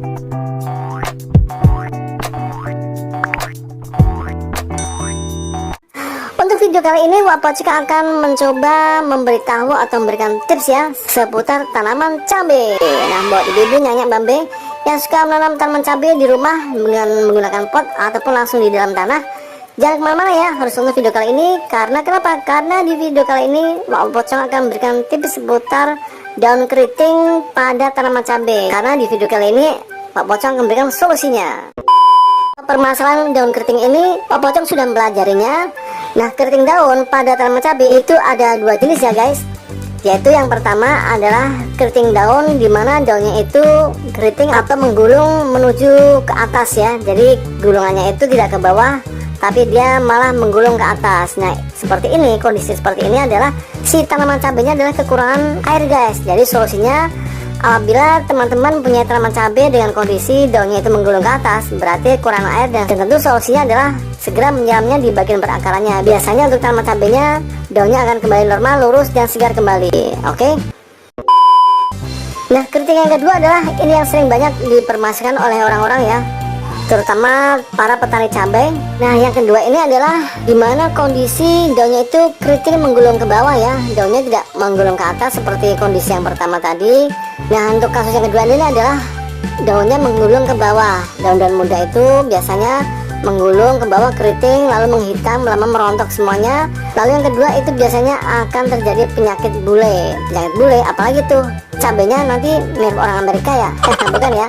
Untuk video kali ini Wak Pocong akan mencoba memberitahu atau memberikan tips ya seputar tanaman cabai. Nah, buat ibu-ibu nyanyi bambe yang suka menanam tanaman cabai di rumah dengan menggunakan pot ataupun langsung di dalam tanah, jangan kemana-mana ya, harus nonton video kali ini. Karena kenapa? Karena di video kali ini Wak Pocong akan memberikan tips seputar daun keriting pada tanaman cabai. Karena di video kali ini Wak Pocong akan memberikan solusinya. Permasalahan daun keriting ini Wak Pocong sudah mempelajarinya. Nah, keriting daun pada tanaman cabai itu ada dua jenis ya guys, yaitu yang pertama adalah keriting daun dimana daunnya itu keriting atau menggulung menuju ke atas ya. Jadi gulungannya itu tidak ke bawah, tapi dia malah menggulung ke atas. Nah, seperti ini, kondisi seperti ini adalah si tanaman cabainya adalah kekurangan air guys. Jadi solusinya, apabila teman-teman punya tanaman cabai dengan kondisi daunnya itu menggulung ke atas, berarti kurang air, dan tentu solusinya adalah segera menyiramnya di bagian berakarannya. Biasanya untuk tanaman cabainya daunnya akan kembali normal, lurus dan segar kembali. Oke. Nah, keriting yang kedua adalah ini yang sering banyak dipermasalahkan oleh orang-orang ya, terutama para petani cabai. Nah, yang kedua ini adalah dimana kondisi daunnya itu keriting menggulung ke bawah ya, daunnya tidak menggulung ke atas seperti kondisi yang pertama tadi. Nah, untuk kasus yang kedua ini adalah daunnya menggulung ke bawah. Daun-daun muda itu biasanya menggulung ke bawah keriting lalu menghitam, lama merontok semuanya. Lalu yang kedua itu biasanya akan terjadi penyakit bule. Penyakit bule apalagi tuh cabainya nanti mirip orang Amerika ya. Bukan ya.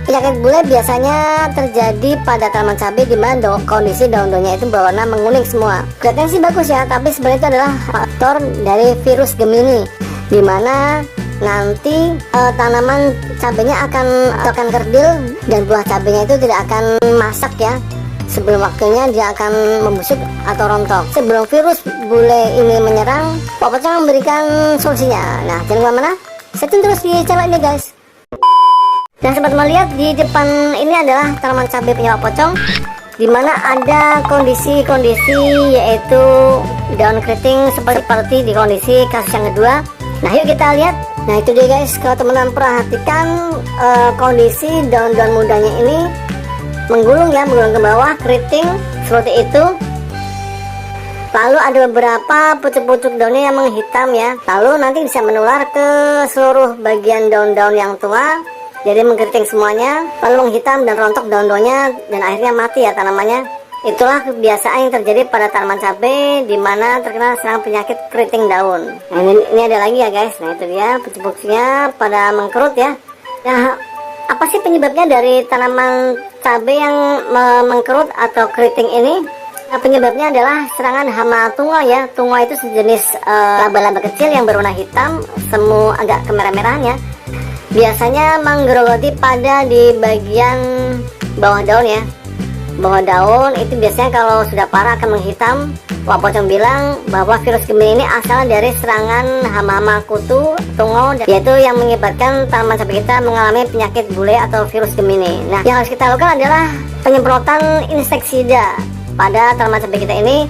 Penyakit bule biasanya terjadi pada tanaman cabai di mana kondisi daun-daunnya itu berwarna menguning semua. Kelihatannya sih bagus ya, tapi sebenarnya itu adalah faktor dari virus Gemini, di mana nanti tanaman cabainya akan kerdil dan buah cabainya itu tidak akan masak ya. Sebelum waktunya dia akan membusuk atau rontok. Sebelum virus bule ini menyerang, Wak Pocong memberikan solusinya. Nah, jangan kemana-mana, stay tune terus di channel ini guys. Dan sobat melihat di depan ini adalah tanaman cabai punya Wak Pocong, dimana ada kondisi-kondisi yaitu daun keriting seperti di kondisi kasus yang kedua. Nah, yuk kita lihat. Nah, itu dia guys, kalau teman-teman perhatikan kondisi daun-daun mudanya ini menggulung ya, menggulung ke bawah, keriting seperti itu. Lalu ada beberapa pucuk-pucuk daunnya yang menghitam ya. Lalu nanti bisa menular ke seluruh bagian daun-daun yang tua, jadi mengkeriting semuanya, lalu menghitam dan rontok daun-daunnya, dan akhirnya mati ya tanamannya. Itulah kebiasaan yang terjadi pada tanaman cabai di mana terkena serang penyakit keriting daun. Nah, ini ada lagi ya guys. Nah, itu dia pucuk-pucuknya pada mengkerut ya. Nah, apa sih penyebabnya dari tanaman cabai yang mengkerut atau keriting ini? Nah, penyebabnya adalah serangan hama tungau ya. Tungau itu sejenis laba-laba kecil yang berwarna hitam, semu agak kemerah-merahan ya. Biasanya menggerogoti pada di bagian bawah daun ya. Bawah daun itu biasanya kalau sudah parah akan menghitam. Wak Pocong bilang bahwa virus Gemini ini asal dari serangan hama-hama kutu tungau, yaitu yang mengakibatkan tanaman cabai kita mengalami penyakit bule atau virus Gemini. Nah, yang harus kita lakukan adalah penyemprotan insektisida pada tanaman cabai kita ini,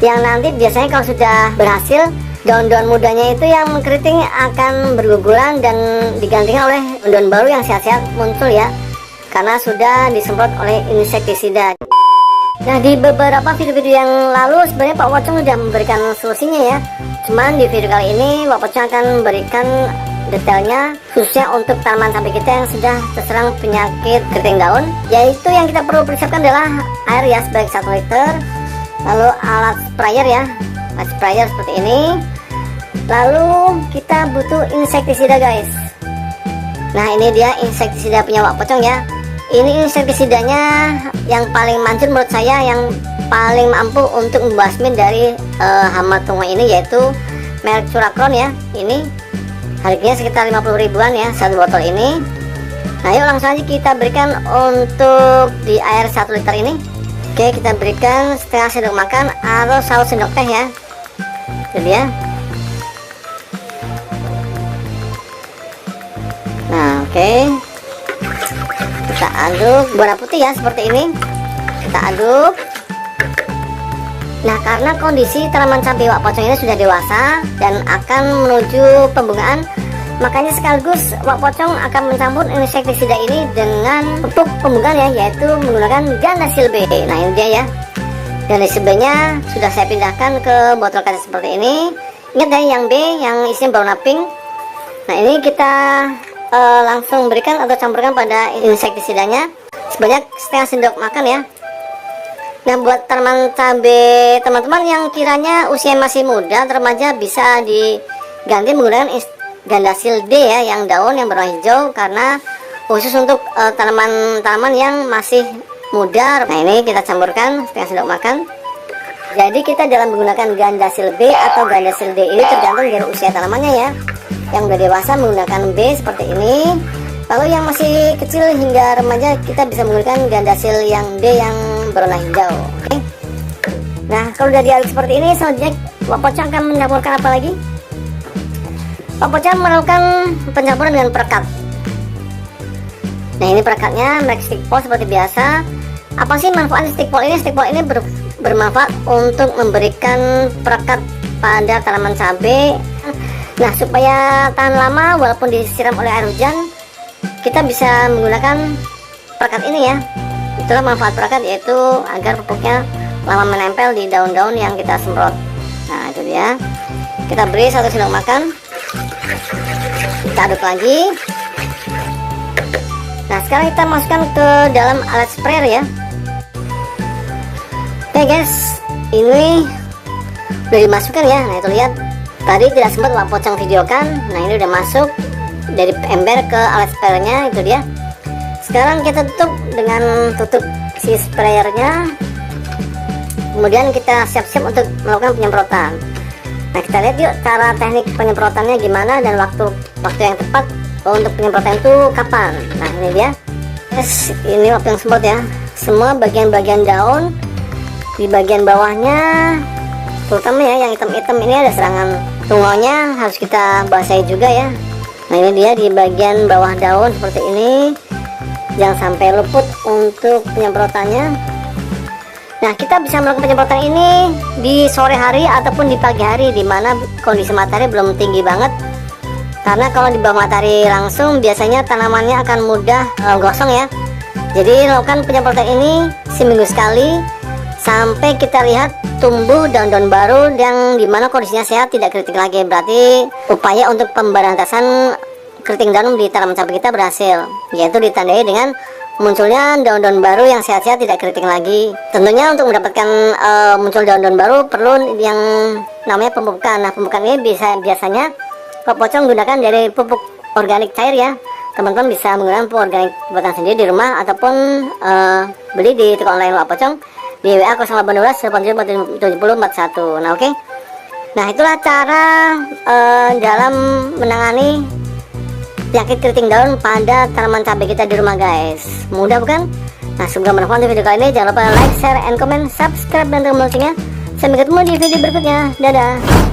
yang nanti biasanya kalau sudah berhasil, daun-daun mudanya itu yang mengkeriting akan berguguran dan digantikan oleh daun baru yang sehat-sehat muncul ya, karena sudah disemprot oleh insektisida. Nah, di beberapa video-video yang lalu sebenarnya Pak Pocong sudah memberikan solusinya ya. Cuman di video kali ini Pak Pocong akan memberikan detailnya khususnya untuk tanaman cabai kita yang sudah terserang penyakit keriting daun. Yaitu yang kita perlu persiapkan adalah air ya sebanyak 1 liter. Lalu alat sprayer ya, alat sprayer seperti ini. Lalu kita butuh insektisida guys. Nah, ini dia insektisida punya Wak Pocong ya. Ini insektisidanya yang paling manjur menurut saya, yang paling mampu untuk membasmi dari hama tungau ini, yaitu merek Curacron ya. Ini harganya sekitar 50 ribuan ya satu botol ini. Nah, yuk langsung aja kita berikan untuk di air 1 liter ini. Oke, kita berikan setengah sendok makan atau 1 sendok teh ya. Itu dia. Nah, oke. Kita aduk warna putih ya seperti ini. Kita aduk. Nah, karena kondisi tanaman cabai Wak Pocong ini sudah dewasa dan akan menuju pembungaan, Makanya sekaligus Wak Pocong akan mencampur insektisida ini dengan pupuk pembukaan ya, yaitu menggunakan Gandasil B. Nah ini dia ya. Gandasil B-nya sudah saya pindahkan ke botol kaca seperti ini. Ingat ya, yang B yang isinya berwarna pink. Nah ini kita langsung berikan atau campurkan pada insektisidanya sebanyak setengah sendok makan ya. Nah buat tanaman cabai teman-teman yang kiranya usia masih muda atau remaja, bisa diganti menggunakan Gandasil D ya, yang daun yang berwarna hijau, karena khusus untuk tanaman-tanaman yang masih muda. Nah ini kita campurkan setengah sendok makan. Jadi kita dalam menggunakan Gandasil B atau Gandasil D ini tergantung dari usia tanamannya ya. Yang udah dewasa menggunakan B seperti ini. Kalau yang masih kecil hingga remaja, kita bisa menggunakan Gandasil yang D yang berwarna hijau. Oke. Nah kalau udah diaduk seperti ini, selanjutnya Wak Pocong akan mencampurkan apa lagi? Wak Pocong melakukan pencampuran dengan perekat. Nah ini perekatnya merek stickball seperti biasa. Apa sih manfaat stickball ini? Stickball ini bermanfaat untuk memberikan perekat pada tanaman cabai. Nah supaya tahan lama walaupun disiram oleh air hujan, kita bisa menggunakan perekat ini ya. Itulah manfaat perekat, yaitu agar pupuknya lama menempel di daun-daun yang kita semprot. Nah itu dia. Kita beri 1 sendok makan. Kita aduk lagi. Nah sekarang kita masukkan ke dalam alat sprayer ya. Oke guys, ini udah dimasukkan ya. Nah itu lihat, tadi tidak sempat Wak Pocong videokan. Nah ini udah masuk dari ember ke alat sprayernya, itu dia. Sekarang kita tutup dengan tutup si sprayernya. Kemudian kita siap-siap untuk melakukan penyemprotan. Nah kita lihat yuk cara teknik penyemprotannya gimana dan waktu yang tepat untuk penyemprotan itu kapan. Nah ini dia. Yes, ini waktu yang semprot ya. Semua bagian-bagian daun di bagian bawahnya, terutama ya yang hitam-hitam ini ada serangan tungaunya, harus kita basahi juga ya. Nah ini dia di bagian bawah daun seperti ini, jangan sampai luput untuk penyemprotannya. Nah kita bisa melakukan penyemprotan ini di sore hari ataupun di pagi hari, dimana kondisi matahari belum tinggi banget. Karena kalau di bawah matahari langsung biasanya tanamannya akan mudah gosong ya. Jadi lakukan penyemprotan ini seminggu sekali sampai kita lihat tumbuh daun-daun baru yang dimana kondisinya sehat, tidak keriting lagi. Berarti upaya untuk pemberantasan keriting daun di tanaman cabai kita berhasil, yaitu ditandai dengan munculnya daun-daun baru yang sehat-sehat, tidak keriting lagi. Tentunya untuk mendapatkan muncul daun-daun baru perlu yang namanya pemupukan. Nah pemupukan ini biasanya Wak Pocong gunakan dari pupuk organik cair ya. Teman-teman bisa menggunakan pupuk organik buatan sendiri di rumah ataupun beli di toko online Wak Pocong di WA 0812 7041. Nah oke. Nah itulah cara dalam menangani penyakit keriting daun pada tanaman cabai kita di rumah guys. Mudah bukan? Nah semoga bermanfaat video kali ini. Jangan lupa like, share, and comment, subscribe dan tekan loncengnya. Sampai ketemu di video berikutnya. Dadah.